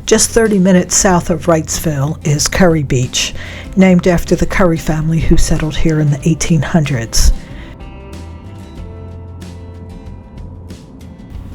Just 30 minutes south of Wrightsville is Kure Beach, named after the Kure family who settled here in the 1800s.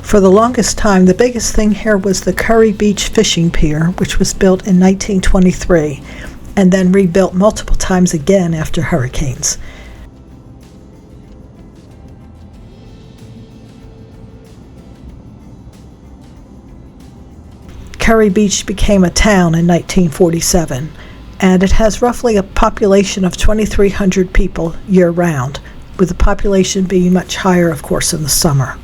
For the longest time, the biggest thing here was the Kure Beach fishing pier, which was built in 1923 and then rebuilt multiple times again after hurricanes. Kure Beach became a town in 1947, and it has roughly a population of 2,300 people year-round, with the population being much higher, of course, in the summer.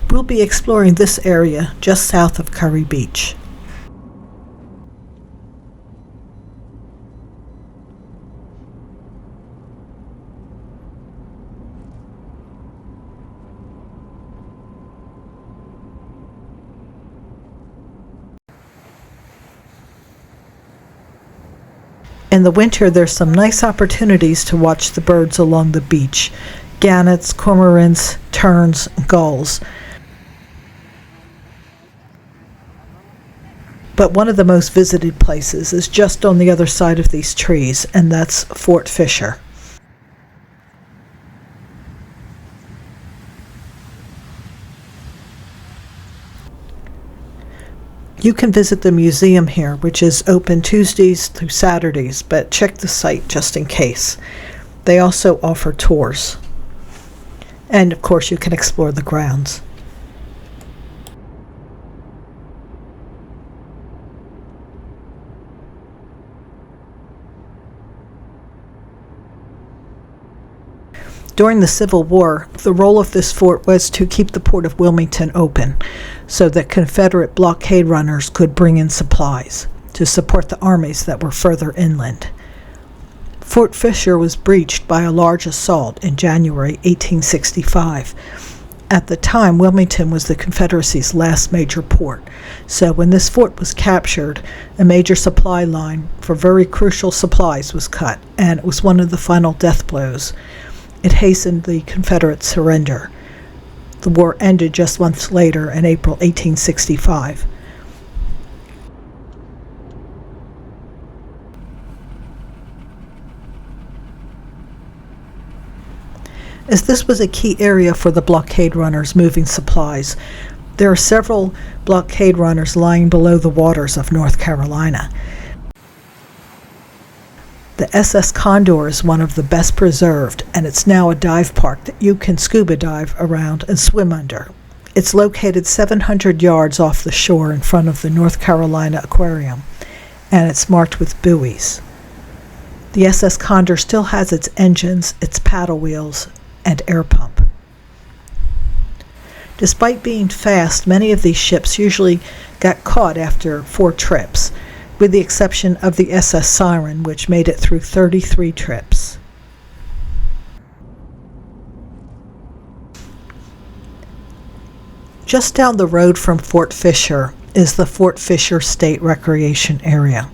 We'll be exploring this area just south of Kure Beach. In the winter, there's some nice opportunities to watch the birds along the beach: gannets, cormorants, terns, gulls. But one of the most visited places is just on the other side of these trees, and that's Fort Fisher. You can visit the museum here, which is open Tuesdays through Saturdays, but check the site just in case. They also offer tours. And of course, you can explore the grounds. During the Civil War, the role of this fort was to keep the port of Wilmington open so that Confederate blockade runners could bring in supplies to support the armies that were further inland. Fort Fisher was breached by a large assault in January 1865. At the time, Wilmington was the Confederacy's last major port, so when this fort was captured, a major supply line for very crucial supplies was cut, and it was one of the final death blows. It hastened the Confederate surrender. The war ended just months later in April 1865. As this was a key area for the blockade runners moving supplies, there are several blockade runners lying below the waters of North Carolina. The SS Condor is one of the best preserved, and it's now a dive park that you can scuba dive around and swim under. It's located 700 yards off the shore in front of the North Carolina Aquarium, and it's marked with buoys. The SS Condor still has its engines, its paddle wheels, and air pump. Despite being fast, many of these ships usually got caught after 4 trips, with the exception of the SS Siren, which made it through 33 trips. Just down the road from Fort Fisher is the Fort Fisher State Recreation Area.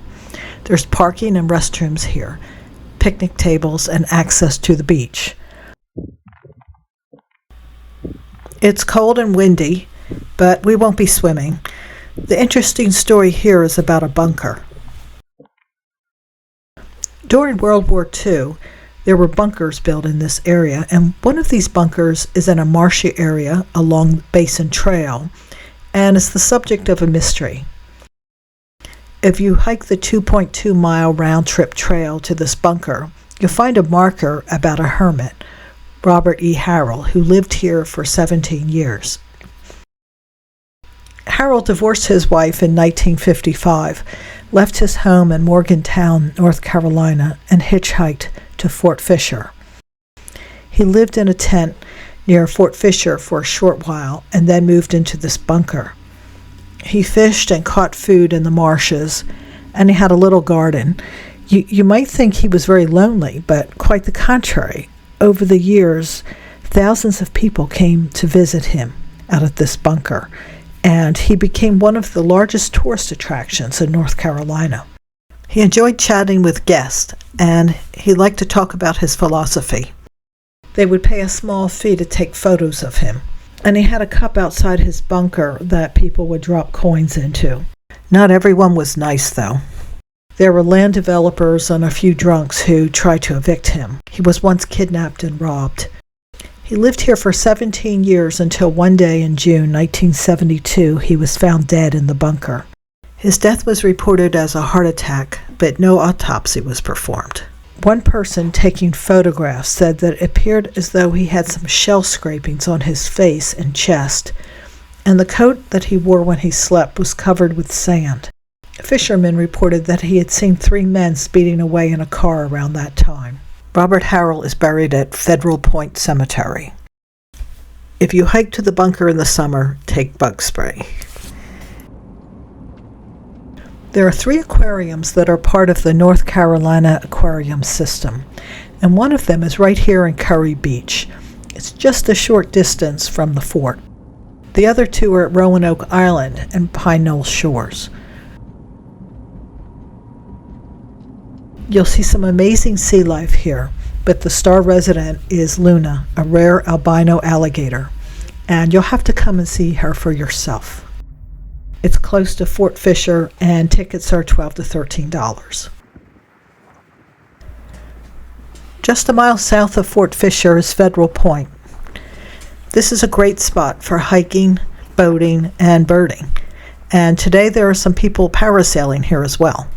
There's parking and restrooms here, picnic tables, and access to the beach. It's cold and windy, but we won't be swimming. The interesting story here is about a bunker. During World War II, there were bunkers built in this area, and one of these bunkers is in a marshy area along Basin Trail, and is the subject of a mystery. If you hike the 2.2-mile round-trip trail to this bunker, you'll find a marker about a hermit, Robert E. Harrell, who lived here for 17 years. Harrell divorced his wife in 1955, left his home in Morgantown, North Carolina, and hitchhiked to Fort Fisher. He lived in a tent near Fort Fisher for a short while and then moved into this bunker. He fished and caught food in the marshes, and he had a little garden. You might think he was very lonely, but quite the contrary. Over the years, thousands of people came to visit him out at this bunker, and he became one of the largest tourist attractions in North Carolina. He enjoyed chatting with guests, and he liked to talk about his philosophy. They would pay a small fee to take photos of him, and he had a cup outside his bunker that people would drop coins into. Not everyone was nice, though. There were land developers and a few drunks who tried to evict him. He was once kidnapped and robbed. He lived here for 17 years until one day in June 1972 he was found dead in the bunker. His death was reported as a heart attack, but no autopsy was performed. One person taking photographs said that it appeared as though he had some shell scrapings on his face and chest, and the coat that he wore when he slept was covered with sand. Fishermen reported that he had seen 3 men speeding away in a car around that time. Robert Harrell is buried at Federal Point Cemetery. If you hike to the bunker in the summer, take bug spray. There are 3 aquariums that are part of the North Carolina Aquarium system, and one of them is right here in Kure Beach. It's just a short distance from the fort. The other 2 are at Roanoke Island and Pine Knoll Shores. You'll see some amazing sea life here, but the star resident is Luna, a rare albino alligator, and you'll have to come and see her for yourself. It's close to Fort Fisher, and tickets are $12 to $13. Just a mile south of Fort Fisher is Federal Point. This is a great spot for hiking, boating, and birding, and today there are some people parasailing here as well.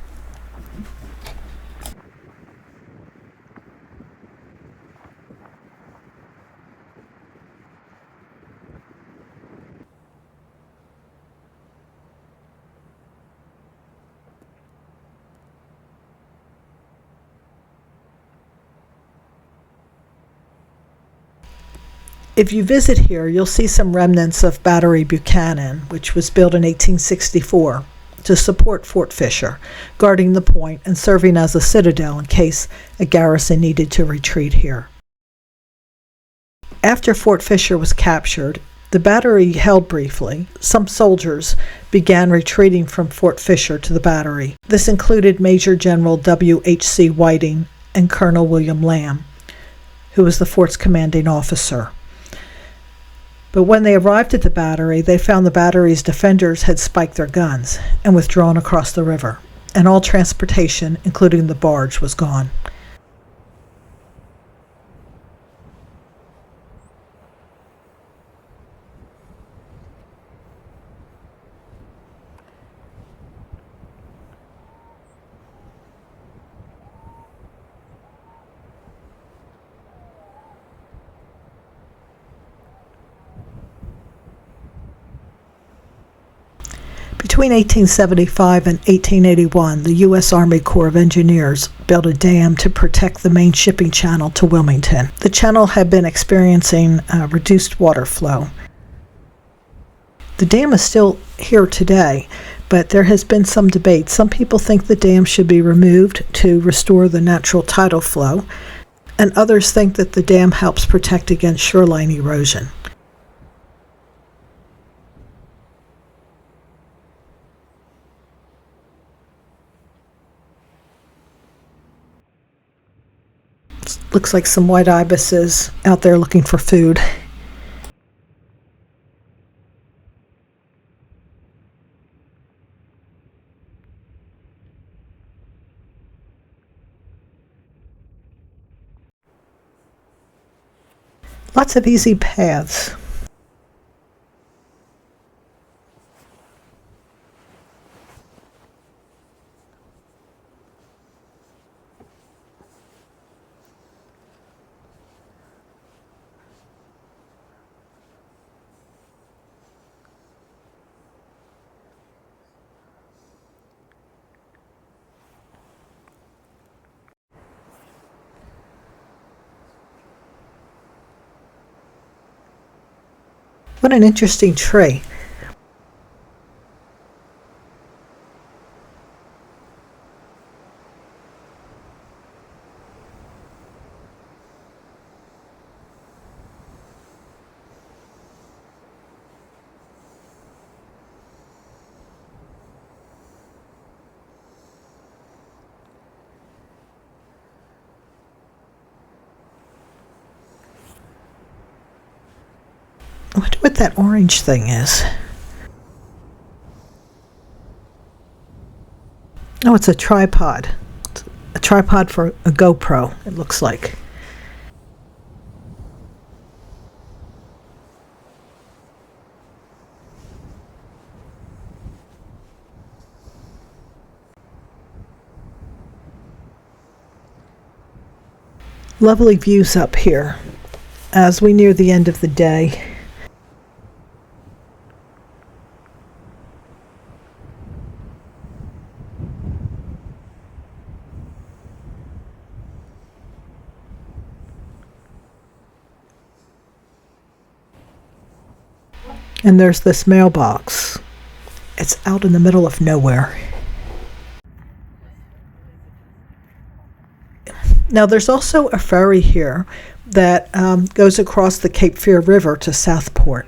If you visit here, you'll see some remnants of Battery Buchanan, which was built in 1864 to support Fort Fisher, guarding the point and serving as a citadel in case a garrison needed to retreat here. After Fort Fisher was captured, the battery held briefly. Some soldiers began retreating from Fort Fisher to the battery. This included Major General W.H.C. Whiting and Colonel William Lamb, who was the fort's commanding officer. But when they arrived at the battery, they found the battery's defenders had spiked their guns and withdrawn across the river, and all transportation, including the barge, was gone. Between 1875 and 1881, the U.S. Army Corps of Engineers built a dam to protect the main shipping channel to Wilmington. The channel had been experiencing reduced water flow. The dam is still here today, but there has been some debate. Some people think the dam should be removed to restore the natural tidal flow, and others think that the dam helps protect against shoreline erosion. Looks like some white ibises out there looking for food. Lots of easy paths. What an interesting tree. I wonder what that orange thing is. Oh, it's a tripod. It's a tripod for a GoPro, it looks like. Lovely views up here as we near the end of the day. And there's this mailbox. It's out in the middle of nowhere. Now there's also a ferry here that goes across the Cape Fear River to Southport.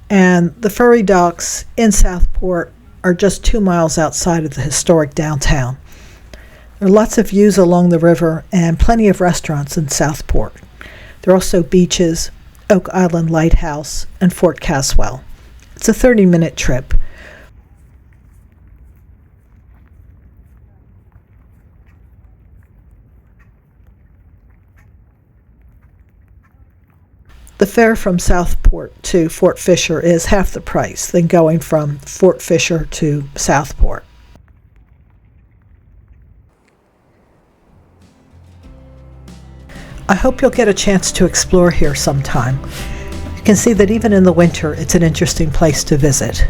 And the ferry docks in Southport are just 2 miles outside of the historic downtown. There are lots of views along the river and plenty of restaurants in Southport. There are also beaches, Oak Island Lighthouse, and Fort Caswell. It's a 30-minute trip. The fare from Southport to Fort Fisher is half the price than going from Fort Fisher to Southport. I hope you'll get a chance to explore here sometime. You can see that even in the winter, it's an interesting place to visit.